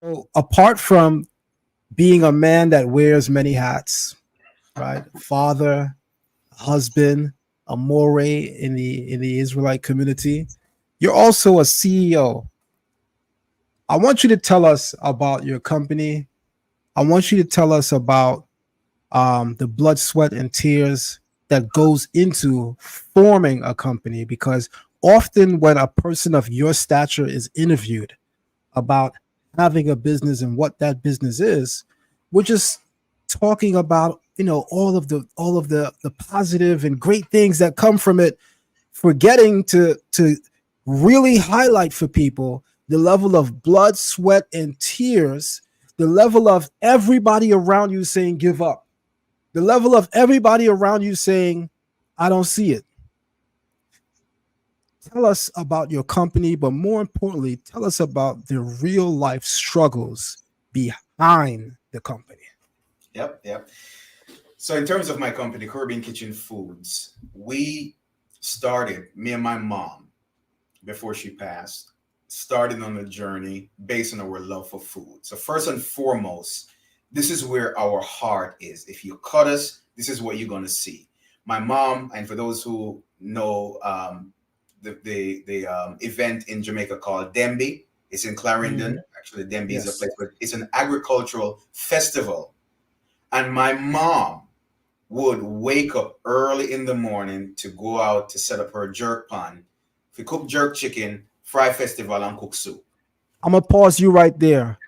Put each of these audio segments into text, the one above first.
So apart from being a man that wears many hats, right? Father, husband, a moray in the Israelite community. You're also a CEO. I want you to tell us about your company. I want you to tell us about the blood, sweat, and tears that goes into forming a company. Because often, when a person of your stature is interviewed about having a business and what that business is, we're just talking about all of the positive and great things that come from it, forgetting to really highlight for people the level of blood, sweat, and tears, the level of everybody around you saying give up, the level of everybody around you saying I don't see it. Tell us about your company, but more importantly, tell us about the real life struggles behind the company. Yep, yep. So in terms of my company, Caribbean Kitchen Foods, we started, me and my mom, before she passed, started on a journey based on our love for food. So first and foremost, this is where our heart is. If you cut us, this is what you're going to see. My mom, and for those who know the event in Jamaica called Demby, it's in Clarendon. Mhm. Actually, Demby is a Yes. place, but it's an agricultural festival. And my mom would wake up early in the morning to go out to set up her jerk pan, to cook jerk chicken, fry festival, and cook soup. I'm going to pause you right there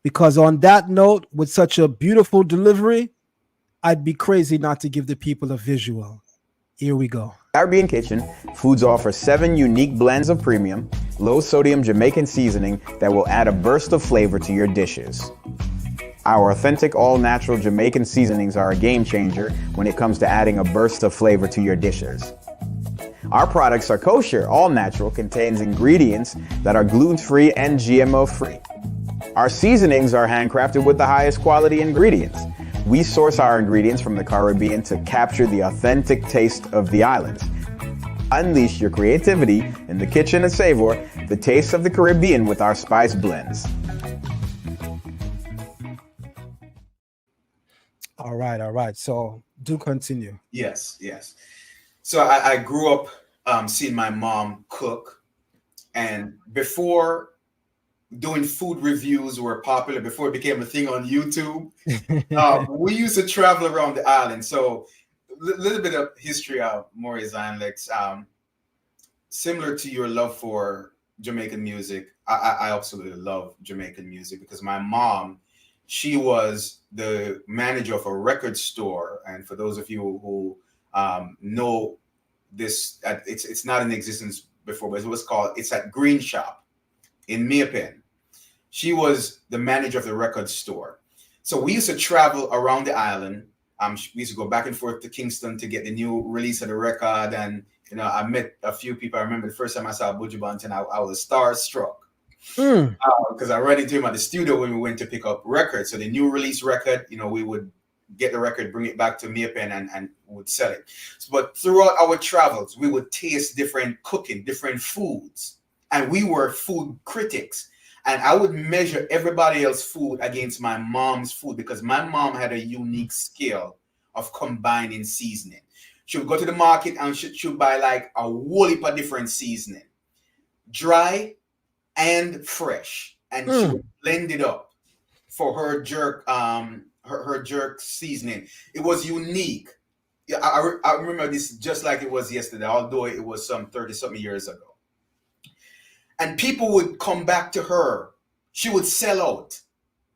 because, on that note, with such a beautiful delivery, I'd be crazy not to give the people a visual. Here we go. Caribbean Kitchen Foods offers 7 unique blends of premium, low-sodium Jamaican seasoning that will add a burst of flavor to your dishes. Our authentic, all-natural Jamaican seasonings are a game changer when it comes to adding a burst of flavor to your dishes. Our products are kosher, all-natural, contains ingredients that are gluten-free and GMO-free. Our seasonings are handcrafted with the highest quality ingredients. We source our ingredients from the Caribbean to capture the authentic taste of the islands. Unleash your creativity in the kitchen and savor the taste of the Caribbean with our spice blends. All right, all right. So do continue. Yes, yes. So I grew up seeing my mom cook, and before doing food reviews were popular, before it became a thing on YouTube, we used to travel around the island. So a little bit of history of Maurice Islands. Similar to your love for Jamaican music, I absolutely love Jamaican music because my mom, she was the manager of a record store. And for those of you who know this, it's not in existence before, but it was called, it's at Green Shop in Meapen. She was the manager of the record store. So we used to travel around the island. We used to go back and forth to Kingston to get the new release of the record. And, you know, I met a few people. I remember the first time I saw Buju Banton, I was starstruck Mm. because I ran into him at the studio when we went to pick up records. So the new release record, you know, we would get the record, bring it back to Meapen and would sell it. But throughout our travels, we would taste different cooking, different foods. And we were food critics. And I would measure everybody else's food against my mom's food because my mom had a unique skill of combining seasoning. She would go to the market and she would buy like a whole heap of different seasoning, dry and fresh, and she Mm. would blend it up for her jerk, her jerk seasoning. It was unique. Yeah, I remember this just like it was yesterday, although it was some 30 something years ago. And people would come back to her. She would sell out.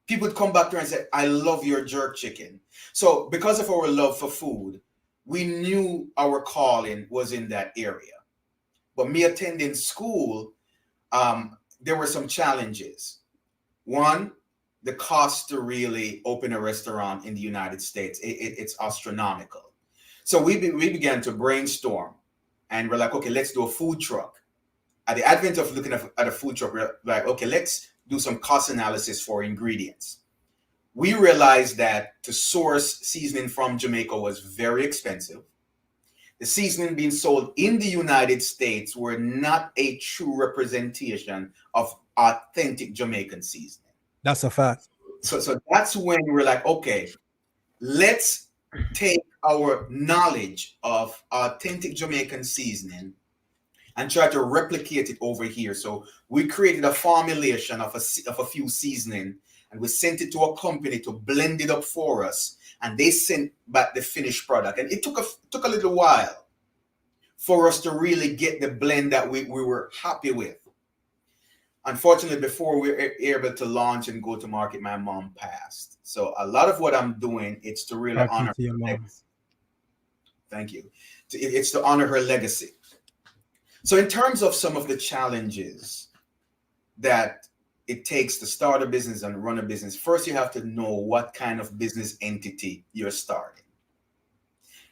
People would come back to her and say, I love your jerk chicken. So because of our love for food, we knew our calling was in that area. But me attending school, there were some challenges. One, the cost to really open a restaurant in the United States, it's astronomical. So we began to brainstorm and we're like, okay, let's do a food truck. At the advent of looking at a food truck, we're like, okay, let's do some cost analysis for ingredients. We realized that to source seasoning from Jamaica was very expensive. The seasoning being sold in the United States were not a true representation of authentic Jamaican seasoning. That's a fact. So that's when we're like, okay, let's take our knowledge of authentic Jamaican seasoning and try to replicate it over here. So we created a formulation of a few seasoning, and we sent it to a company to blend it up for us, and they sent back the finished product. And it took a little while for us to really get the blend that we were happy with. Unfortunately, before we were able to launch and go to market, my mom passed. So a lot of what I'm doing, it's to really RP honor to your her mom. legacy. Thank you. It's to honor her legacy. So in terms of some of the challenges that it takes to start a business and run a business, first you have to know what kind of business entity you're starting.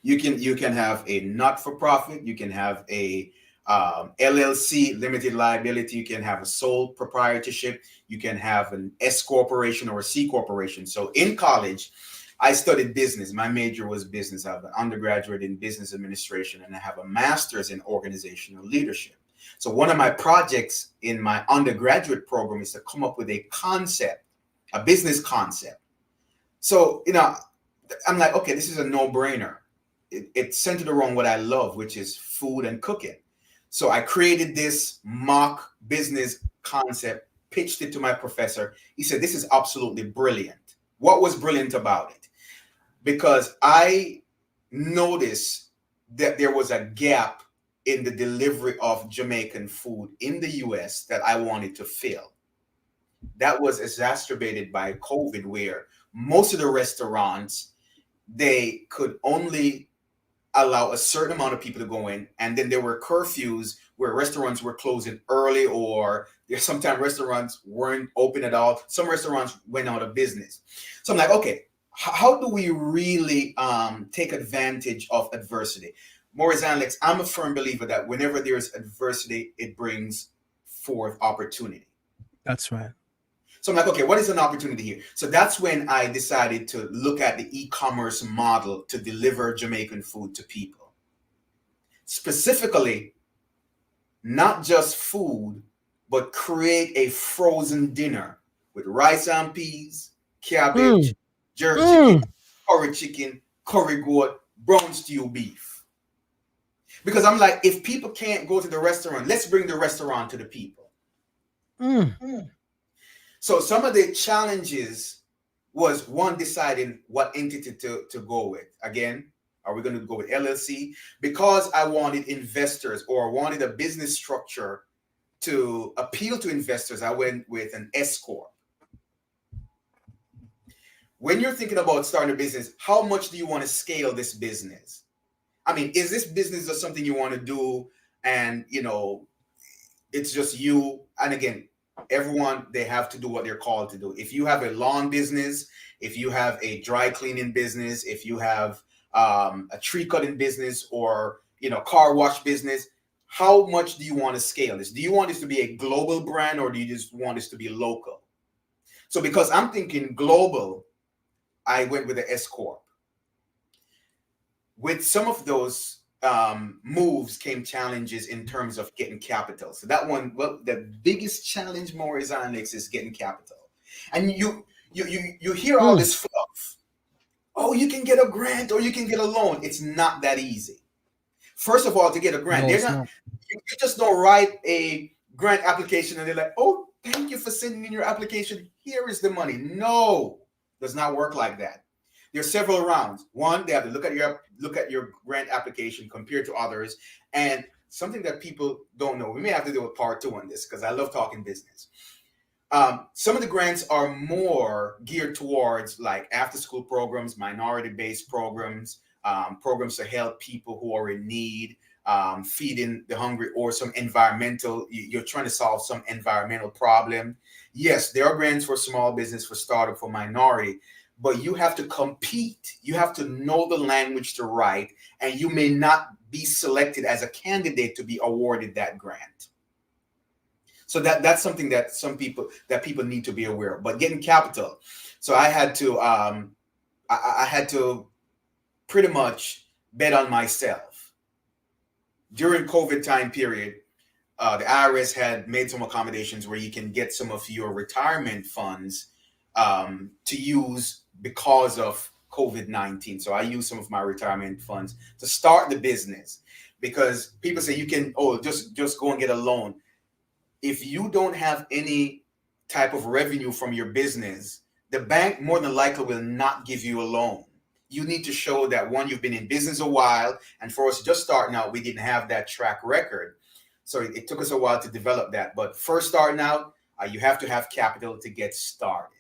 You can have a not-for-profit, you can have a LLC, limited liability, you can have a sole proprietorship, you can have an S corporation or a C corporation. So in college, I studied business. My major was business. I have an undergraduate in business administration, and I have a master's in organizational leadership. So one of my projects in my undergraduate program is to come up with a concept, a business concept. So, I'm like, okay, this is a no-brainer. It's centered around what I love, which is food and cooking. So I created this mock business concept, pitched it to my professor. He said, this is absolutely brilliant. What was brilliant about it? Because I noticed that there was a gap in the delivery of Jamaican food in the US that I wanted to fill. That was exacerbated by COVID, where most of the restaurants, they could only allow a certain amount of people to go in, and then there were curfews where restaurants were closing early, or sometimes restaurants weren't open at all. Some restaurants went out of business. So I'm like, okay, how do we really take advantage of adversity? Maurice Alex, I'm a firm believer that whenever there's adversity, it brings forth opportunity. That's right. So I'm like, okay, what is an opportunity here? So that's when I decided to look at the e-commerce model to deliver Jamaican food to people. Specifically, not just food, but create a frozen dinner with rice and peas, cabbage, jerk chicken, curry goat, brown stew beef. Because I'm like, if people can't go to the restaurant, let's bring the restaurant to the people. So some of the challenges was, one, deciding what entity to go with. Again, are we going to go with LLC? Because I wanted investors, or wanted a business structure to appeal to investors, I went with an S corp. When you're thinking about starting a business, how much do you want to scale this business? I mean, is this business just something you want to do and, it's just you? And again, everyone, they have to do what they're called to do. If you have a lawn business, if you have a dry cleaning business, if you have a tree cutting business, or car wash business, how much do you want to scale this? Do you want this to be a global brand, or do you just want this to be local? So because I'm thinking global, I went with the S corp. With some of those moves came challenges in terms of getting capital. So that one, well, the biggest challenge, Maurice Alex, is getting capital. And you hear all this fluff. Oh, you can get a grant, or you can get a loan. It's not that easy. First of all, to get a grant, you just don't write a grant application and they're like, oh, thank you for sending in your application. Here is the money. No, does not work like that. There are several rounds. One, they have to look at your grant application compared to others. And something that people don't know, we may have to do a part 2 on this, because I love talking business. Some of the grants are more geared towards like after-school programs, minority-based programs, programs to help people who are in need, feeding the hungry, or some environmental, you're trying to solve some environmental problem. Yes, there are grants for small business, for startup, for minority, but you have to compete. You have to know the language to write, and you may not be selected as a candidate to be awarded that grant. So that's something that people need to be aware of. But getting capital, so I had to I had to pretty much bet on myself. During COVID time period, the IRS had made some accommodations where you can get some of your retirement funds to use because of COVID-19. So I use some of my retirement funds to start the business, because people say you can, oh, just go and get a loan. If you don't have any type of revenue from your business, the bank more than likely will not give you a loan. You need to show that, one, you've been in business a while, and for us just starting out, we didn't have that track record. So it took us a while to develop that. But first starting out, you have to have capital to get started.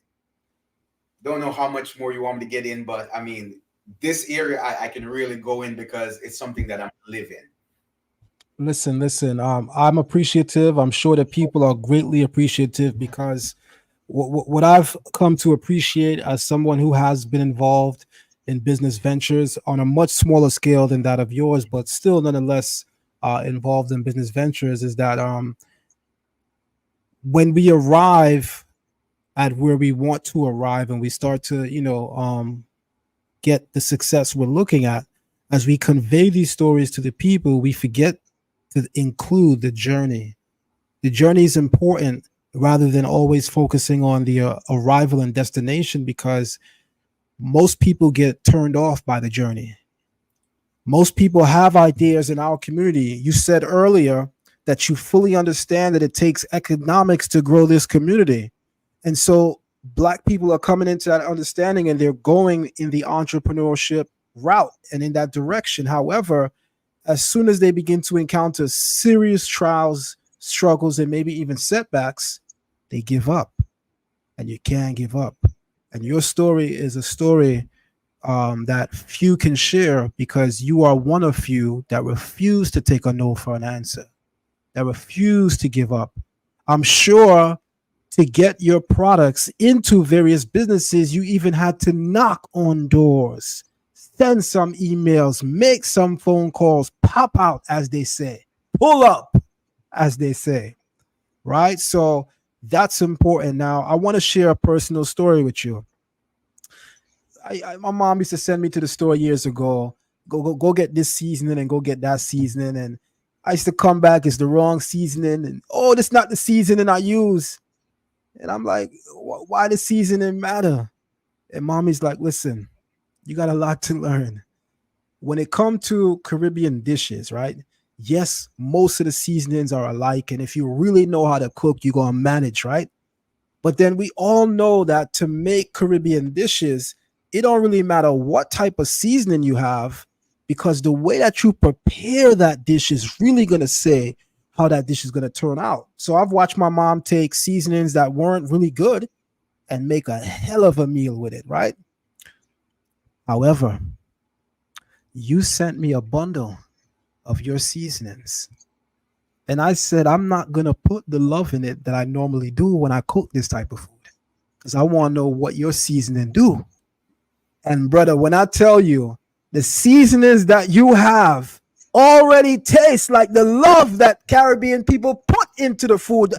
Don't know how much more you want me to get in, but I mean, this area I can really go in because it's something that I'm living. Listen. I'm appreciative. I'm sure that people are greatly appreciative because what I've come to appreciate as someone who has been involved in business ventures on a much smaller scale than that of yours, but still nonetheless involved in business ventures, is that when we arrive at where we want to arrive and we start to, get the success we're looking at, as we convey these stories to the people, we forget to include the journey. The journey is important rather than always focusing on the arrival and destination, because most people get turned off by the journey. Most people have ideas in our community. You said earlier that you fully understand that it takes economics to grow this community. And so Black people are coming into that understanding and they're going in the entrepreneurship route and in that direction. However, as soon as they begin to encounter serious trials, struggles, and maybe even setbacks, they give up. And you can't give up. And your story is a story that few can share, because you are one of few that refuse to take a no for an answer, that refuse to give up. I'm sure to get your products into various businesses, you even had to knock on doors, send some emails, make some phone calls, pop out, as they say, pull up, as they say, right? So that's important. Now, I want to share a personal story with you. My mom used to send me to the store years ago, go get this seasoning and go get that seasoning. And I used to come back, it's the wrong seasoning. And, oh, that's not the seasoning I use. And I'm like, why does seasoning matter? And mommy's like, listen, you got a lot to learn. When it comes to Caribbean dishes, right? Yes, most of the seasonings are alike. And if you really know how to cook, you're going to manage, right? But then we all know that to make Caribbean dishes, it don't really matter what type of seasoning you have, because the way that you prepare that dish is really going to say how that dish is going to turn out. So I've watched my mom take seasonings that weren't really good and make a hell of a meal with it, right? However, you sent me a bundle of your seasonings. And I said, I'm not going to put the love in it that I normally do when I cook this type of food, because I want to know what your seasoning do. And brother, when I tell you the seasonings that you have already taste like the love that Caribbean people put into the food.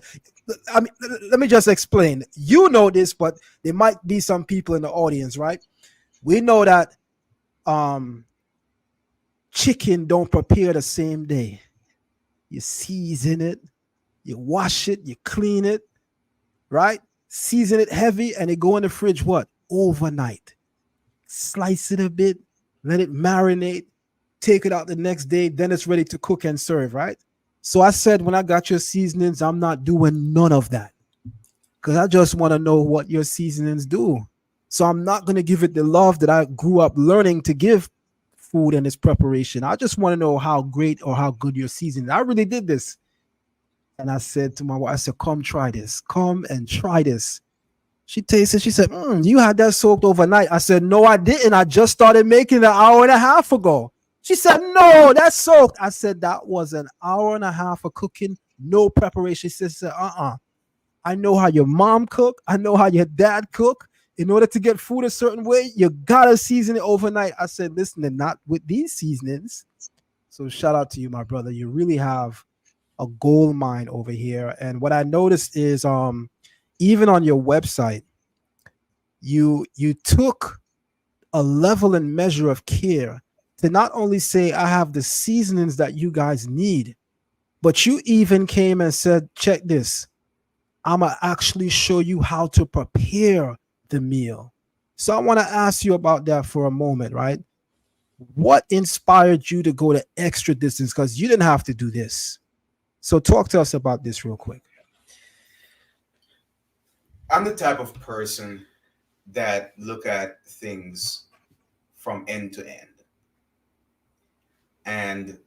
I mean, let me just explain. You know this, but there might be some people in the audience, right? We know that chicken don't prepare the same day. You season it, you wash it, you clean it, right? Season it heavy, and it go in the fridge, what? Overnight. Slice it a bit, let it marinate, take it out the next day, then it's ready to cook and serve, right? So I said, when I got your seasonings, I'm not doing none of that, because I just want to know what your seasonings do. So I'm not going to give it the love that I grew up learning to give food and its preparation. I just want to know how great or how good your seasoning. I really did this. And I said to my wife, I said, come try this. Come and try this. She tasted, she said, you had that soaked overnight. I said, no, I didn't. I just started making it an hour and a half ago. She said, no, that's soaked. I said, that was an hour and a half of cooking, no preparation. She said, I know how your mom cook. I know how your dad cook. In order to get food a certain way, you got to season it overnight. I said, listen, and not with these seasonings. So shout out to you, my brother. You really have a gold mine over here. And what I noticed is even on your website, you took a level and measure of care to not only say, I have the seasonings that you guys need, but you even came and said, check this. I'm going to actually show you how to prepare the meal. So I want to ask you about that for a moment, right? What inspired you to go the extra distance? Because you didn't have to do this. So talk to us about this real quick. I'm the type of person that look at things from end to end. And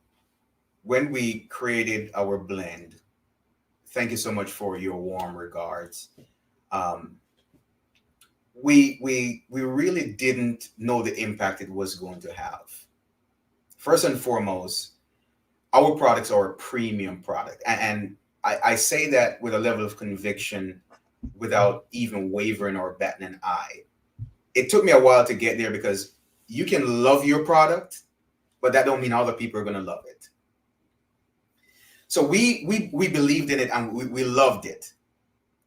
when we created our blend, thank you so much for your warm regards. Um, we really didn't know the impact it was going to have. First and foremost, our products are a premium product, and I say that with a level of conviction, without even wavering or batting an eye. It took me a while to get there because you can love your product, but that don't mean other people are going to love it. So we believed in it and we loved it.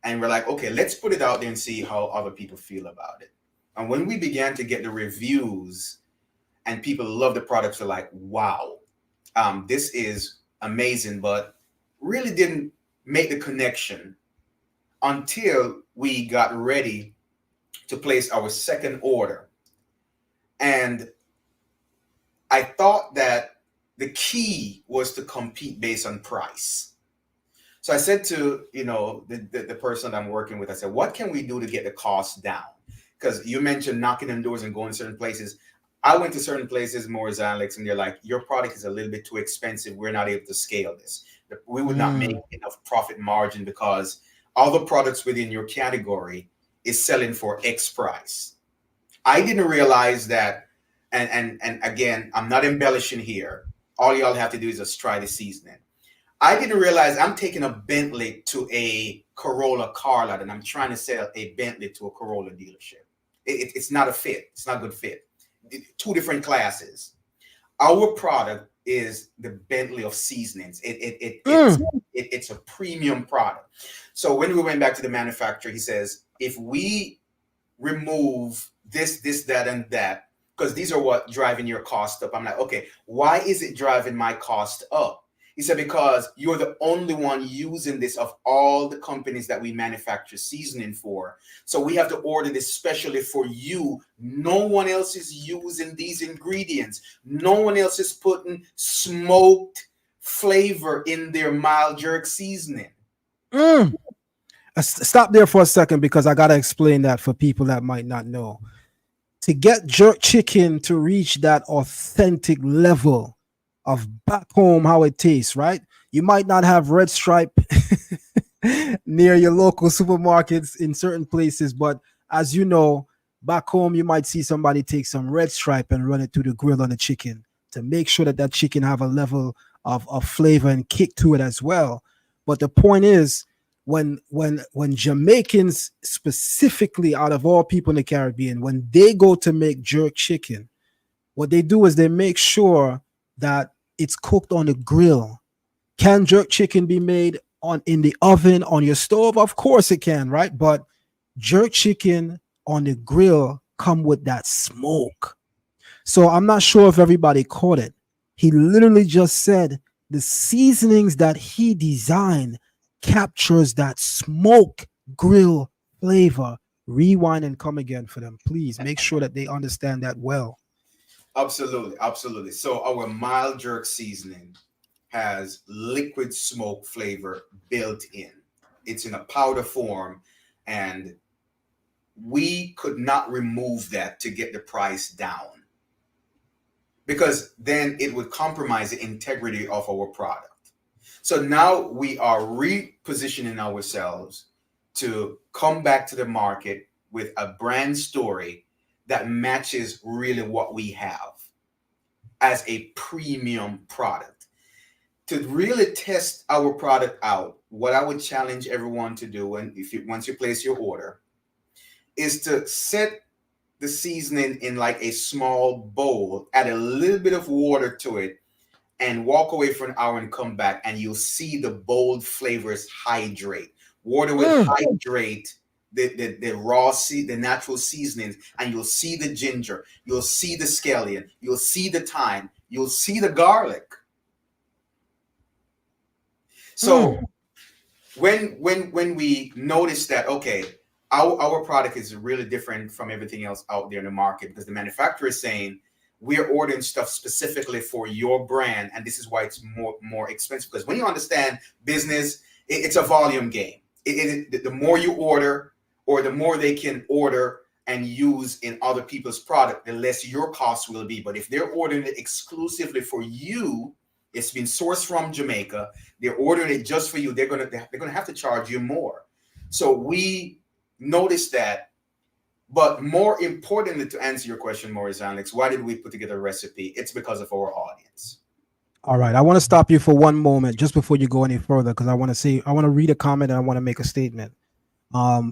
And we're like, okay, let's put it out there and see how other people feel about it. And when we began to get the reviews and people love the products, they're like, wow, this is amazing, but really didn't make the connection until we got ready to place our second order. And I thought that the key was to compete based on price. So I said to, the person I'm working with, I said, what can we do to get the cost down? Because you mentioned knocking on doors and going certain places. I went to certain places, more Alex, and they're like, your product is a little bit too expensive. We're not able to scale this. We would not make enough profit margin because all the products within your category is selling for X price. I didn't realize that, and again, I'm not embellishing here. All y'all have to do is just try the seasoning. I didn't realize I'm taking a Bentley to a Corolla car lot, and I'm trying to sell a Bentley to a Corolla dealership. It's not a fit. It's not a good fit. Two different classes. Our product is the Bentley of seasonings. It's a premium product. So when we went back to the manufacturer, he says, if we remove this, that, and that, because these are what driving your cost up. I'm like, okay, why is it driving my cost up? He said, because you're the only one using this of all the companies that we manufacture seasoning for. So we have to order this specially for you. No one else is using these ingredients. No one else is putting smoked flavor in their mild jerk seasoning. Stop there for a second because I got to explain that for people that might not know. To get jerk chicken to reach that authentic level of back home, how it tastes, right? You might not have Red Stripe near your local supermarkets in certain places, but as you know, back home, you might see somebody take some Red Stripe and run it through the grill on the chicken to make sure that that chicken have a level of flavor and kick to it as well. But the point is, when Jamaicans specifically, out of all people in the Caribbean, when they go to make jerk chicken, what they do is they make sure that it's cooked on the grill. Can jerk chicken be made in the oven, on your stove? Of course it can, right? But jerk chicken on the grill come with that smoke. So I'm not sure if everybody caught it. He literally just said the seasonings that he designed captures that smoke grill flavor. Rewind and come again for them. Please make sure that they understand that well. Absolutely. So our mild jerk seasoning has liquid smoke flavor built in. It's in a powder form, and we could not remove that to get the price down because then it would compromise the integrity of our product. So now we are repositioning ourselves to come back to the market with a brand story that matches really what we have as a premium product. To really test our product out, what I would challenge everyone to do, and once you place your order, is to set the seasoning in like a small bowl, add a little bit of water to it, and walk away for an hour and come back, and you'll see the bold flavors hydrate. Water will hydrate the raw the natural seasonings, and you'll see the ginger, you'll see the scallion, you'll see the thyme, you'll see the garlic. So when we notice that, okay, our product is really different from everything else out there in the market because the manufacturer is saying we're ordering stuff specifically for your brand, and this is why it's more expensive. Because when you understand business, it's a volume game. The more you order, or the more they can order and use in other people's product, the less your costs will be. But if they're ordering it exclusively for you, it's been sourced from Jamaica, they're ordering it just for you, they're gonna have to charge you more. So we noticed that. But more importantly, to answer your question, Maurice Alex, why did we put together a recipe? It's because of our audience. All right, I want to stop you for one moment just before you go any further, because I want to read a comment and I want to make a statement.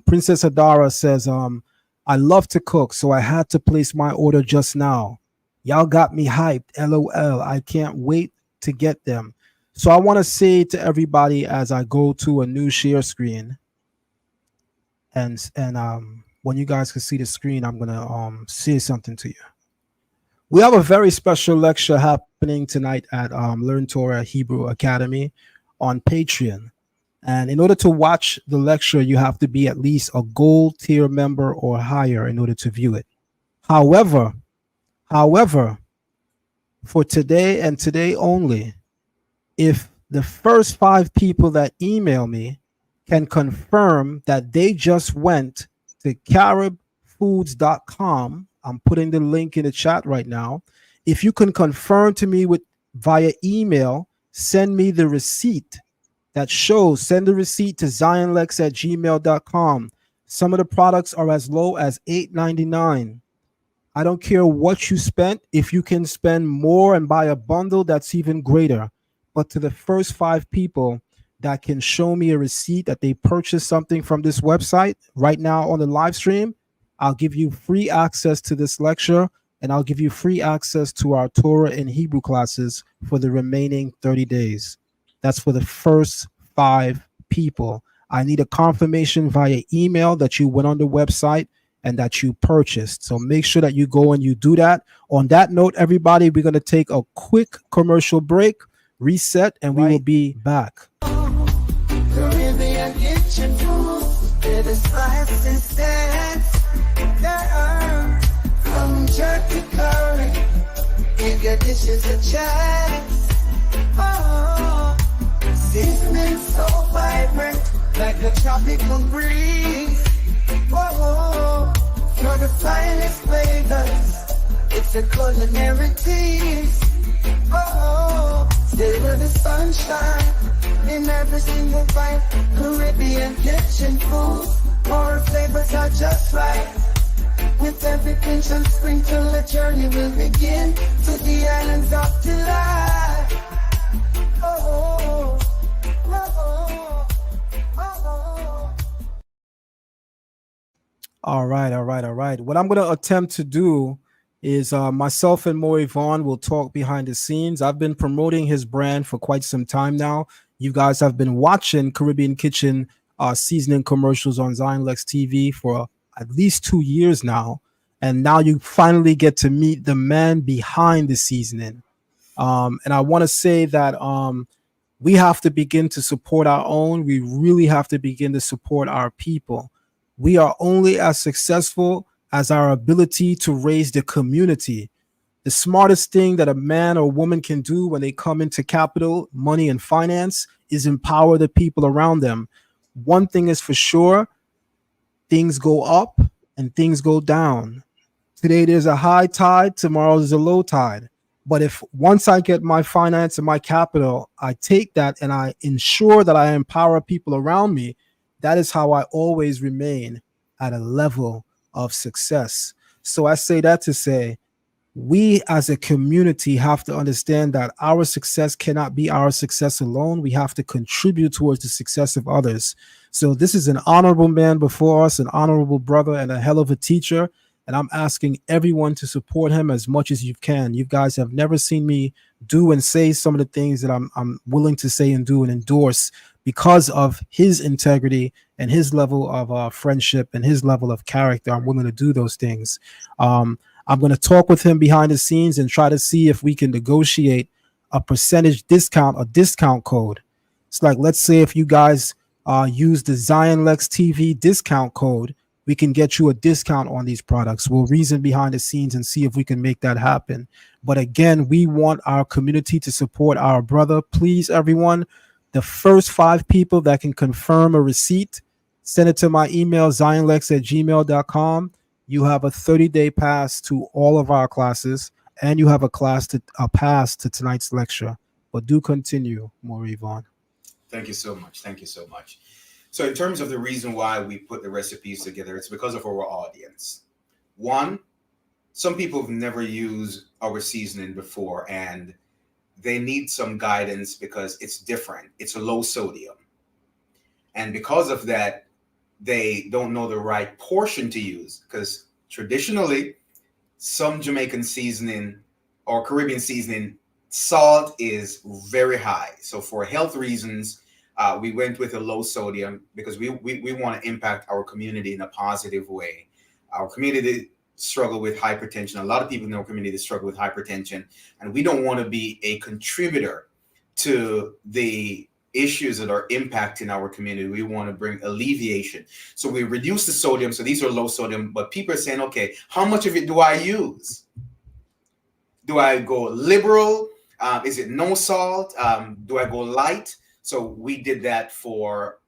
Princess Adara says, I love to cook, so I had to place my order just now. Y'all got me hyped. LOL. I can't wait to get them. So I want to say to everybody as I go to a new share screen, and when you guys can see the screen, I'm gonna say something to you. We have a very special lecture happening tonight at Learn Torah Hebrew Academy on Patreon. And in order to watch the lecture, you have to be at least a gold tier member or higher in order to view it. However, for today and today only, if the first 5 people that email me can confirm that they just went to Caribkfoods.com, I'm putting the link in the chat right now. If you can confirm to me via email, send me the receipt that shows, send the receipt to zionlex@gmail.com. Some of the products are as low as $8.99. I don't care what you spent. If you can spend more and buy a bundle, that's even greater. But to the first 5 people that can show me a receipt that they purchased something from this website right now on the live stream, I'll give you free access to this lecture, and I'll give you free access to our Torah and Hebrew classes for the remaining 30 days. That's for the first 5 people. I need a confirmation via email that you went on the website and that you purchased. So make sure that you go and you do that. On that note, everybody, we're going to take a quick commercial break, reset, and we will be back. Caribbean kitchen food, where the spices dance. From jerk to curry, give your dishes a chance. Oh, seasoning so vibrant, like a tropical breeze. Oh, for the finest flavors, it's a culinary tease. Oh, stay with the sunshine in every single bite. Caribbean kitchen food, more flavors are just right. With every pinch and sprinkle, a journey will begin to the islands of delight. Oh, oh, oh, oh. All right. What I'm going to attempt to do is myself and Coach Vaughn will talk behind the scenes. I've been promoting his brand for quite some time now. You guys have been watching Caribbean Kitchen seasoning commercials on Zion Lex TV for at least 2 years now. And now you finally get to meet the man behind the seasoning. And I want to say that we have to begin to support our own. We really have to begin to support our people. We are only as successful as our ability to raise the community. The smartest thing that a man or woman can do when they come into capital, money, and finance is empower the people around them. One thing is for sure, things go up and things go down. Today there's a high tide, tomorrow there's a low tide. But if once I get my finance and my capital, I take that and I ensure that I empower people around me, that is how I always remain at a level of success. So I say that to say, we as a community have to understand that our success cannot be our success alone. We have to contribute towards the success of others. So this is an honorable man before us, an honorable brother, and a hell of a teacher. And I'm asking everyone to support him as much as you can. You guys have never seen me do and say some of the things that I'm willing to say and do and endorse because of his integrity and his level of friendship and his level of character. I'm willing to do those things. I'm going to talk with him behind the scenes and try to see if we can negotiate a percentage discount, a discount code. It's like, let's say if you guys use the Zion Lex TV discount code, we can get you a discount on these products. We'll reason behind the scenes and see if we can make that happen. But again, we want our community to support our brother. Please, everyone, the first 5 people that can confirm a receipt, send it to my email, zionlex@gmail.com. You have a 30-day pass to all of our classes, and you have a pass to tonight's lecture. But do continue, Maury Vaughn. Thank you so much. Thank you so much. So in terms of the reason why we put the recipes together, it's because of our audience. One, some people have never used our seasoning before, and they need some guidance because it's different. It's a low sodium. And because of that, they don't know the right portion to use, because traditionally, some Jamaican seasoning or Caribbean seasoning, salt is very high. So for health reasons, we went with a low sodium because we want to impact our community in a positive way. Our community struggle with hypertension. A lot of people in our community struggle with hypertension, and we don't want to be a contributor to the issues that are impacting our community. We want to bring alleviation. So we reduce the sodium. So these are low sodium, but people are saying, okay, how much of it do I use? Do I go liberal? Is it no salt? Do I go light? So we did that for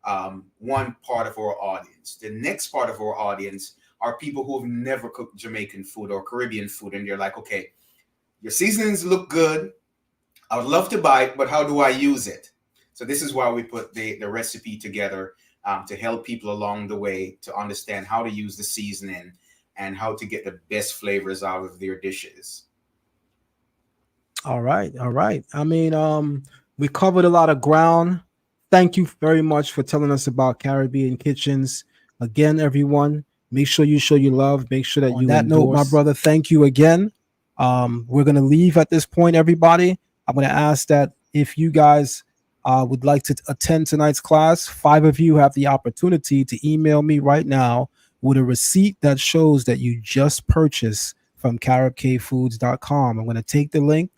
one part of our audience. The next part of our audience are people who have never cooked Jamaican food or Caribbean food. And they're like, okay, your seasonings look good. I would love to buy it, but how do I use it? So this is why we put the recipe together to help people along the way to understand how to use the seasoning and how to get the best flavors out of their dishes. All right. I mean, we covered a lot of ground. Thank you very much for telling us about Caribbean Kitchens. Again, everyone, make sure you show your love. Make sure that you endorse. Note, my brother, thank you again. We're going to leave at this point, everybody. I'm going to ask that if you guys would like to attend tonight's class, 5 of you have the opportunity to email me right now with a receipt that shows that you just purchased from Caribkfoods.com. I'm going to take the link.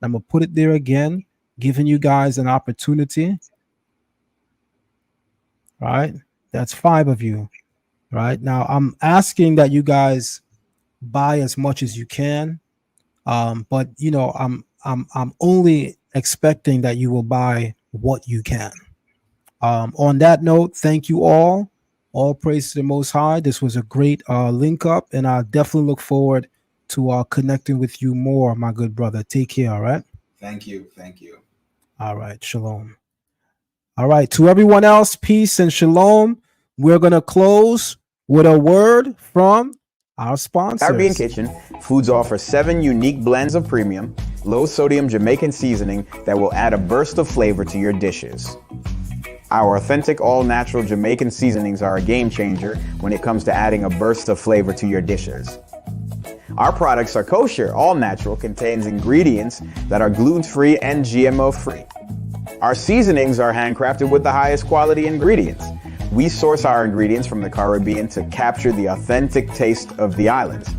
I'm going to put it there again, giving you guys an opportunity. Right? That's 5 of you. Right? Now, I'm asking that you guys buy as much as you can. But, you know, I'm only expecting that you will buy what you can. On that note, thank you all. All praise to the Most High. This was a great link up, and I definitely look forward to connecting with you more, my good brother. Take care, all right? Thank you. Thank you. All right. Shalom. All right. To everyone else, peace and shalom. We're going to close with a word from our sponsors. Caribbean Kitchen Foods offer 7 unique blends of premium, low-sodium Jamaican seasoning that will add a burst of flavor to your dishes. Our authentic, all-natural Jamaican seasonings are a game changer when it comes to adding a burst of flavor to your dishes. Our products are kosher, all-natural, contains ingredients that are gluten-free and GMO-free. Our seasonings are handcrafted with the highest quality ingredients. We source our ingredients from the Caribbean to capture the authentic taste of the islands.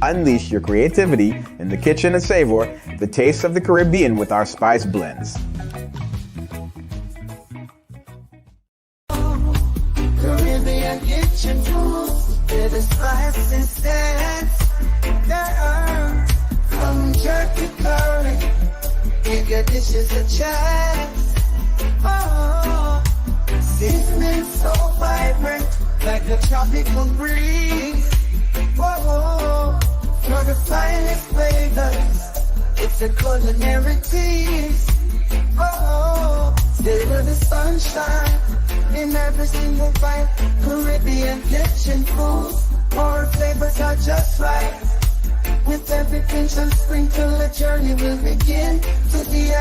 Unleash your creativity in the kitchen and savor the taste of the Caribbean with our spice blends. Caribbean kitchen foods, where the spices dance. From jerky curry, give your dishes a chance. Oh, seasoning so vibrant, like a tropical breeze. Whoa, for the finest flavors, it's a culinary tease. Whoa, still with the sunshine in every single bite. Caribbean kitchen food, more flavors are just right. With every pinch and sprinkle, a journey will begin to the